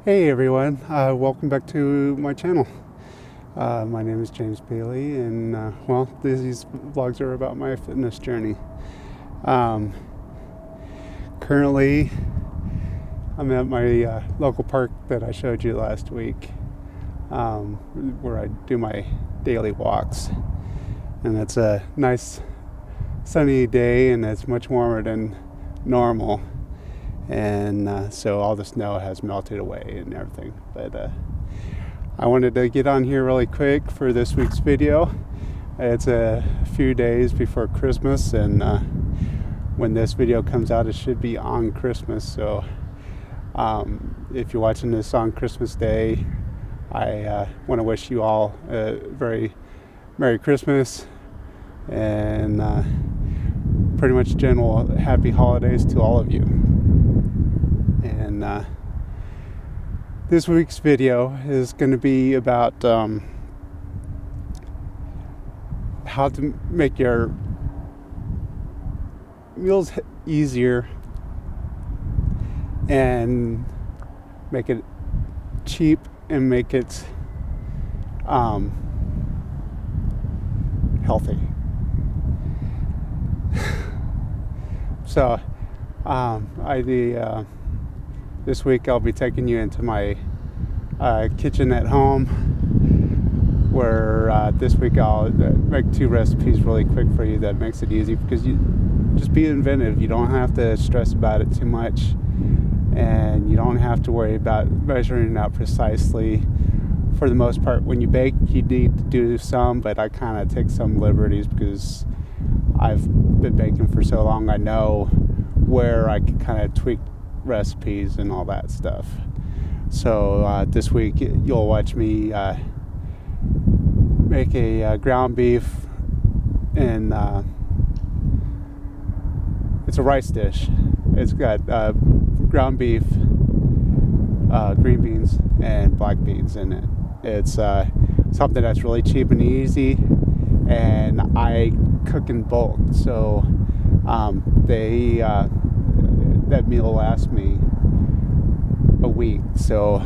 Hey everyone, welcome back to my channel. My name is James Bailey, and these vlogs are about my fitness journey. Um, Currently, I'm at my local park that I showed you last week, where I do my daily walks. And it's a nice sunny day, and it's much warmer than normal. And so all the snow has melted away and everything. But I wanted to get on here really quick for this week's video. It's a few days before Christmas, and when this video comes out, it should be on Christmas. So if you're watching this on Christmas Day, I want to wish you all a very Merry Christmas and pretty much general happy holidays to all of you. And this week's video is going to be about how to make your meals easier and make it cheap and make it healthy. So this week I'll be taking you into my kitchen at home, where this week I'll make two recipes really quick for you that makes it easy, because you just be inventive. You don't have to stress about it too much, and you don't have to worry about measuring it out precisely. For the most part, when you bake, you need to do some, but I kind of take some liberties because I've been baking for so long. I know where I can kind of tweak recipes and all that stuff. So this week you'll watch me make a ground beef, and it's a rice dish. It's got ground beef, green beans, and black beans in it. It's something that's really cheap and easy, and I cook in bulk, so that meal lasts me a week, so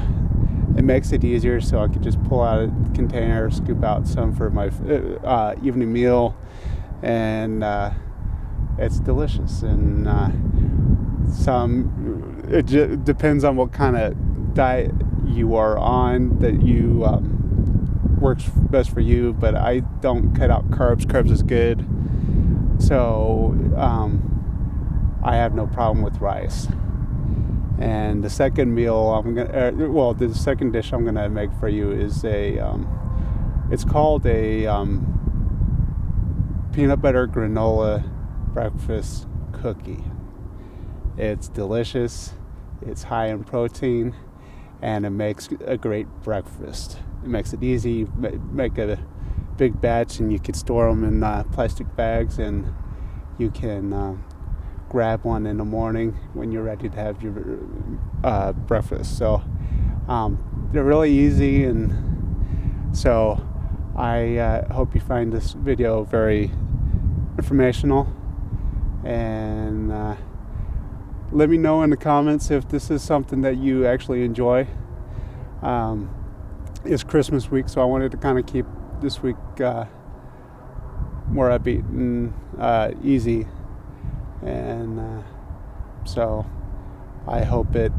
it makes it easier. So I could just pull out a container, scoop out some for my evening meal, and it's delicious. And it depends on what kind of diet you are on that you works best for you, but I don't cut out carbs. Carbs is good, so I have no problem with rice. And the second meal the second dish I'm gonna make for you is it's called a peanut butter granola breakfast cookie. It's delicious, it's high in protein, and it makes a great breakfast. It makes it easy. Make a big batch, and you can store them in plastic bags, and you can grab one in the morning when you're ready to have your breakfast. So they're really easy, and so I hope you find this video very informational, and let me know in the comments if this is something that you actually enjoy. It's Christmas week, so I wanted to kind of keep this week more upbeat and easy, and so I hope it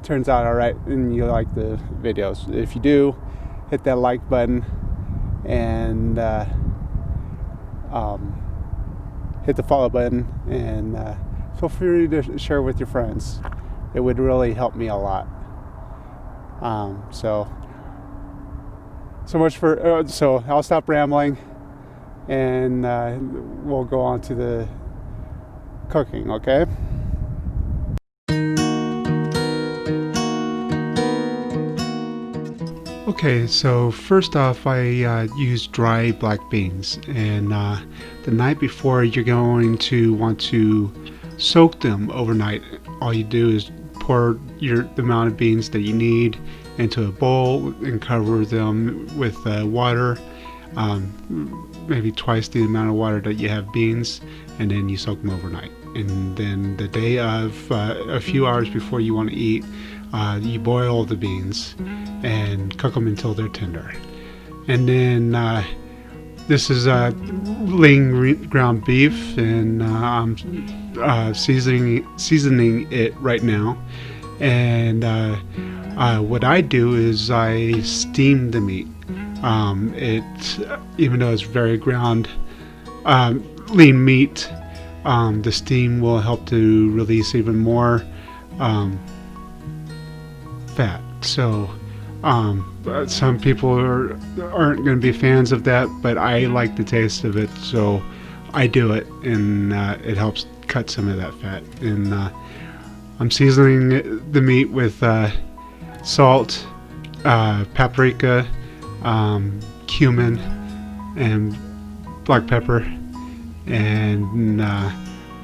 turns out all right and you like the videos. If you do, hit that like button, and hit the follow button, and feel free to share with your friends. It would really help me a lot. So much for so I'll stop rambling, and we'll go on to the cooking. Okay. Okay, so first off, I use dry black beans, and the night before you're going to want to soak them overnight. All you do is pour the amount of beans that you need into a bowl and cover them with water, maybe twice the amount of water that you have beans, and then you soak them overnight. and then the day of, a few hours before you want to eat, you boil the beans and cook them until they're tender. And then this is lean ground beef, and I'm seasoning it right now. And what I do is I steam the meat. Even though it's very ground lean meat, the steam will help to release even more fat. So some people aren't going to be fans of that, but I like the taste of it, so I do it, and it helps cut some of that fat. And I'm seasoning the meat with salt, paprika, cumin, and black pepper, and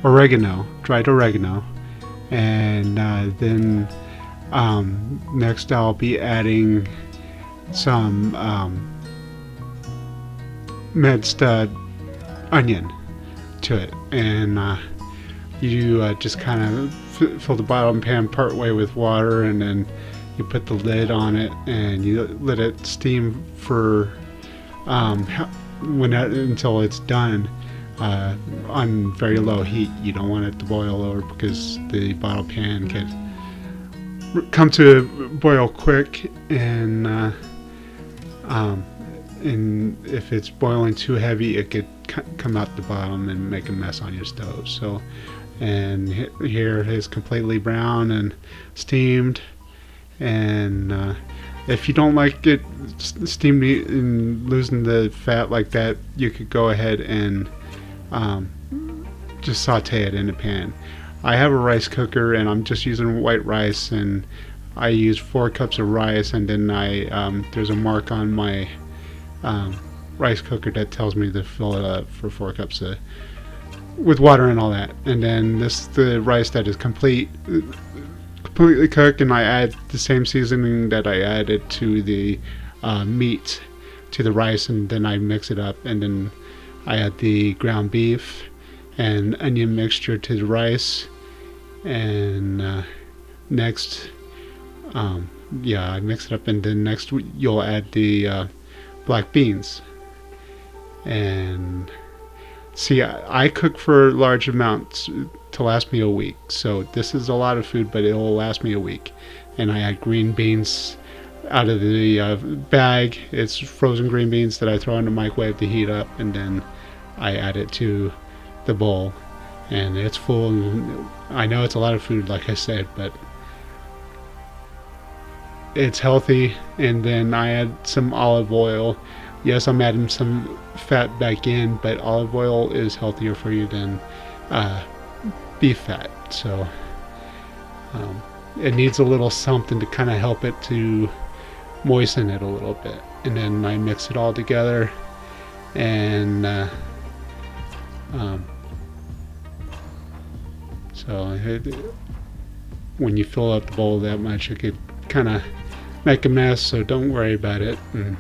oregano, dried oregano. And then next I'll be adding some minced onion to it. And you just kind of fill the bottom pan part way with water, and then you put the lid on it, and you let it steam for until it's done, on very low heat. You don't want it to boil over, because the bottle pan can come to a boil quick, and if it's boiling too heavy, it could come out the bottom and make a mess on your stove. So, and here it is completely brown and steamed. And if you don't like it steamed and losing the fat like that, you could go ahead and just saute it in a pan. I have a rice cooker, and I'm just using white rice, and I use 4 cups of rice, and then there's a mark on my rice cooker that tells me to fill it up for 4 cups with water and all that. And then the rice that is completely cooked, and I add the same seasoning that I added to the meat to the rice, and then I mix it up, and then I add the ground beef and onion mixture to the rice. And next, I mix it up, and then next you'll add the black beans. And see, I cook for large amounts to last me a week, so this is a lot of food, but it will last me a week. And I add green beans out of the bag. It's frozen green beans that I throw in the microwave to heat up, and then I add it to the bowl, and it's full. And I know it's a lot of food, like I said, but it's healthy. And then I add some olive oil. Yes, I'm adding some fat back in, but olive oil is healthier for you than beef fat. So it needs a little something to kind of help it to moisten it a little bit. And then I mix it all together, and so when you fill up the bowl that much, it could kind of make a mess, so don't worry about it. And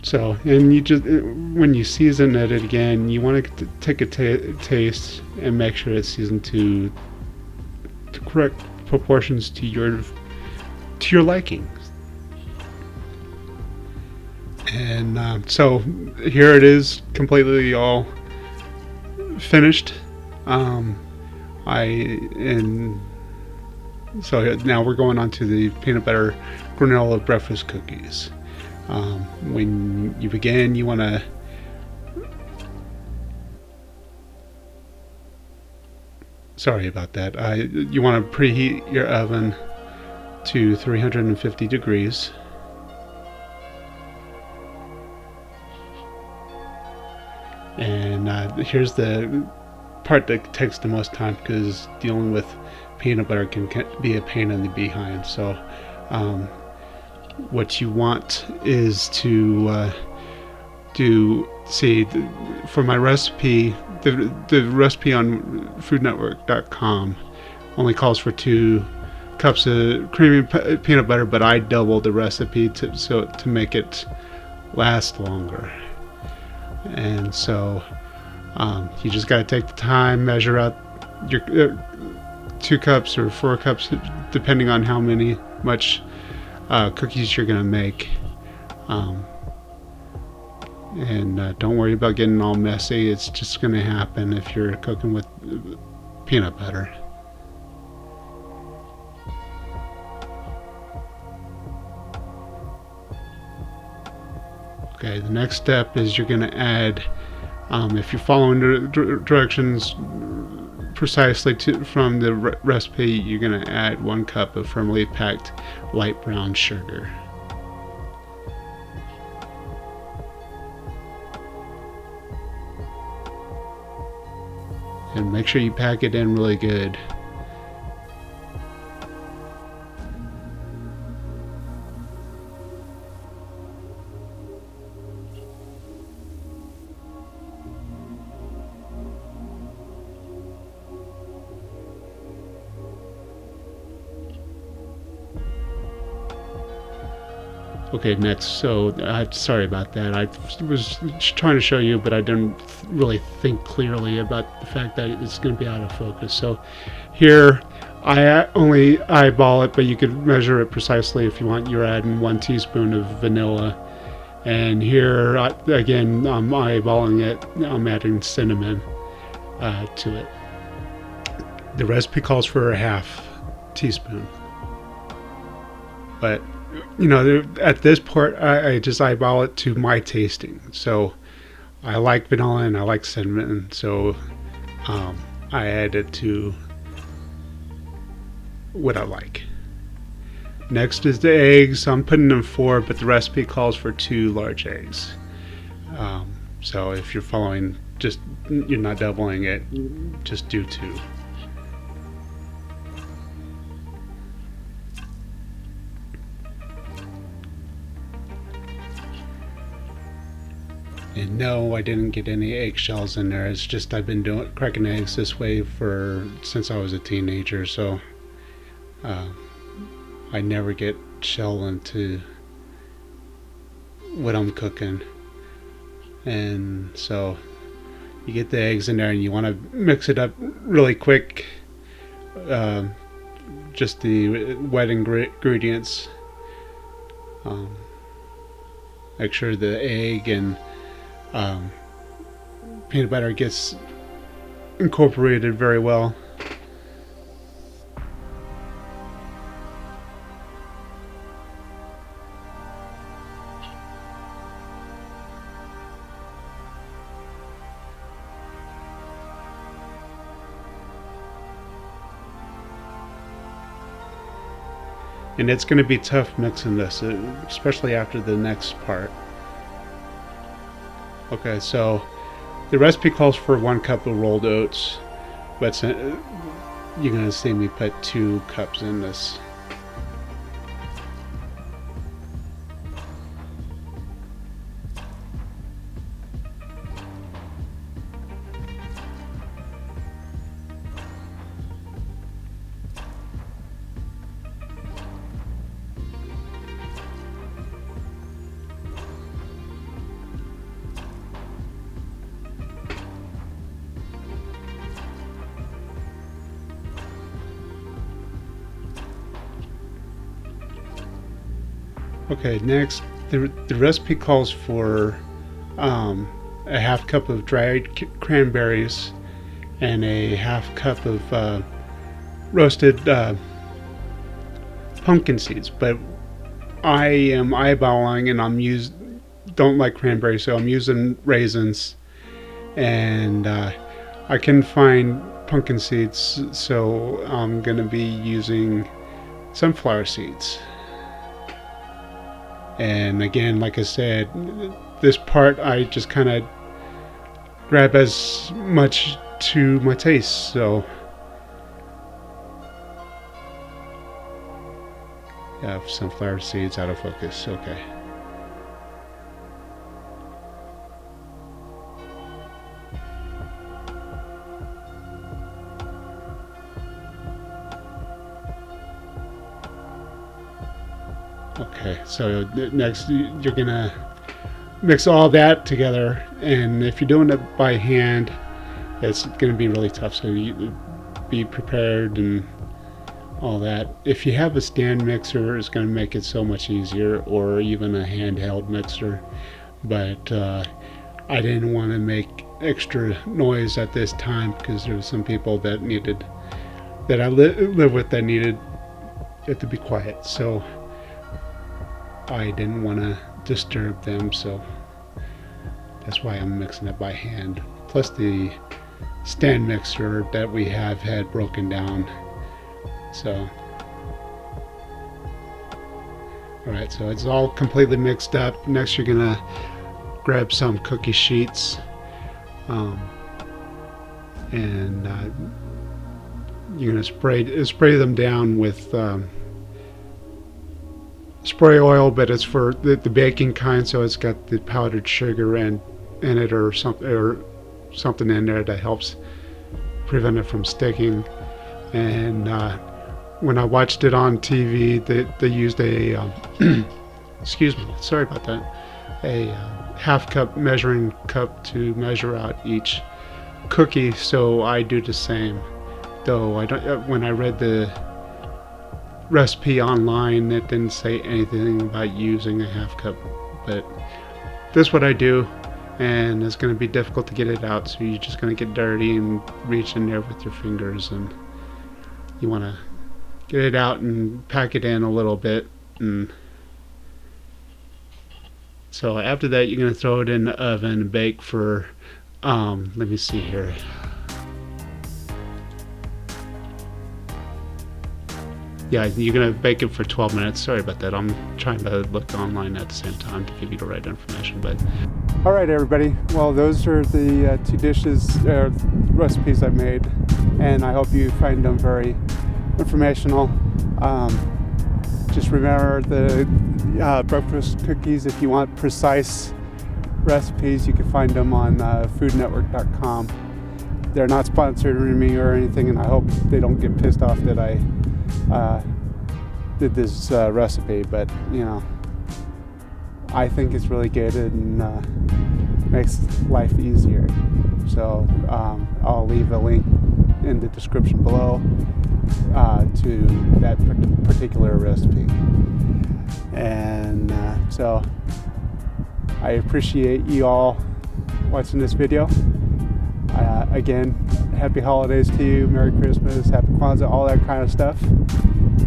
so, and you just, when you season it again, you want to take a taste and make sure it's seasoned to correct proportions to your liking. And so here it is, completely all finished. So now we're going on to the peanut butter granola breakfast cookies. When you begin, you want to you want to preheat your oven to 350 degrees. And here's the part that takes the most time, because dealing with peanut butter can be a pain in the behind. So what you want is to for my recipe, the recipe on foodnetwork.com only calls for 2 cups of creamy peanut butter, but I doubled the recipe to make it last longer. And so You just got to take the time, measure out your 2 cups or 4 cups, depending on how much cookies you're going to make. And don't worry about getting all messy. It's just going to happen if you're cooking with peanut butter. Okay, the next step is you're going to add, if you're following the directions precisely from the recipe, you're going to add 1 cup of firmly packed light brown sugar. And make sure you pack it in really good. Okay, next, so sorry about that. I was trying to show you, but I didn't really think clearly about the fact that it's going to be out of focus. So here, I only eyeball it, but you could measure it precisely if you want. You're adding 1 teaspoon of vanilla. And here, again, I'm eyeballing it. I'm adding cinnamon to it. The recipe calls for a 1/2 teaspoon. But at this part, I just eyeball it to my tasting. So I like vanilla and I like cinnamon, so I add it to what I like. Next is the eggs. I'm putting in 4, but the recipe calls for 2 large eggs. So if you're following, you're not doubling it, just do 2. And no, I didn't get any eggshells in there. It's just I've been cracking eggs this way since I was a teenager, so I never get shell into what I'm cooking. And so you get the eggs in there and you want to mix it up really quick. Just the wet ingredients. Make sure the egg and peanut butter gets incorporated very well. And it's going to be tough mixing this, especially after the next part. Okay, so the recipe calls for 1 cup of rolled oats, but you're going to see me put 2 cups in this. Okay, next, the recipe calls for a 1/2 cup of dried cranberries and a 1/2 cup of roasted pumpkin seeds. But I am eyeballing, and don't like cranberries, so I'm using raisins, and I can find pumpkin seeds, so I'm gonna be using sunflower seeds. And again, like I said, this part I just kind of grab as much to my taste. So yeah, sunflower seeds out of focus. Okay. Okay, so next you're gonna mix all that together. And if you're doing it by hand, it's going to be really tough. So you be prepared and all that. If you have a stand mixer, it's going to make it so much easier, or even a handheld mixer. But I didn't want to make extra noise at this time because there were some people that I live with that needed it to be quiet. So I didn't want to disturb them. So that's why I'm mixing it by hand. Plus the stand mixer that we have had broken down. So alright, so it's all completely mixed up. Next you're gonna grab some cookie sheets and you're gonna spray them down with spray oil, but it's for the baking kind, so it's got the powdered sugar in it or something in there that helps prevent it from sticking. And when I watched it on TV, they used a excuse me, sorry about that, a half cup measuring cup to measure out each cookie. So I do the same, though I don't. When I read the recipe online, it didn't say anything about using a half cup, but this is what I do. And it's going to be difficult to get it out, so you're just going to get dirty and reach in there with your fingers, and you want to get it out and pack it in a little bit. And so after that, you're going to throw it in the oven and bake for let me see here, yeah, you're going to bake it for 12 minutes. Sorry about that, I'm trying to look online at the same time to give you the right information. But all right, everybody, well, those are the two dishes, recipes I've made, and I hope you find them very informational. Just remember the breakfast cookies. If you want precise recipes, you can find them on foodnetwork.com. They're not sponsoring me or anything, and I hope they don't get pissed off that I did this recipe, but you know, I think it's really good and makes life easier. So I'll leave a link in the description below to that particular recipe. And so I appreciate you all watching this video. Again, happy holidays to you, Merry Christmas, Happy Kwanzaa, all that kind of stuff.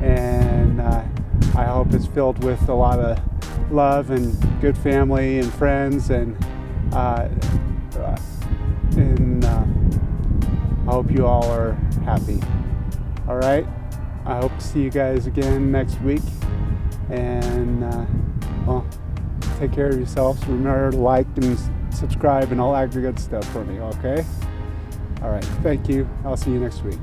And I hope it's filled with a lot of love and good family and friends, and I hope you all are happy. All right, I hope to see you guys again next week, and well, take care of yourselves. Remember to like and subscribe and all that good stuff for me, okay? All right, thank you. I'll see you next week.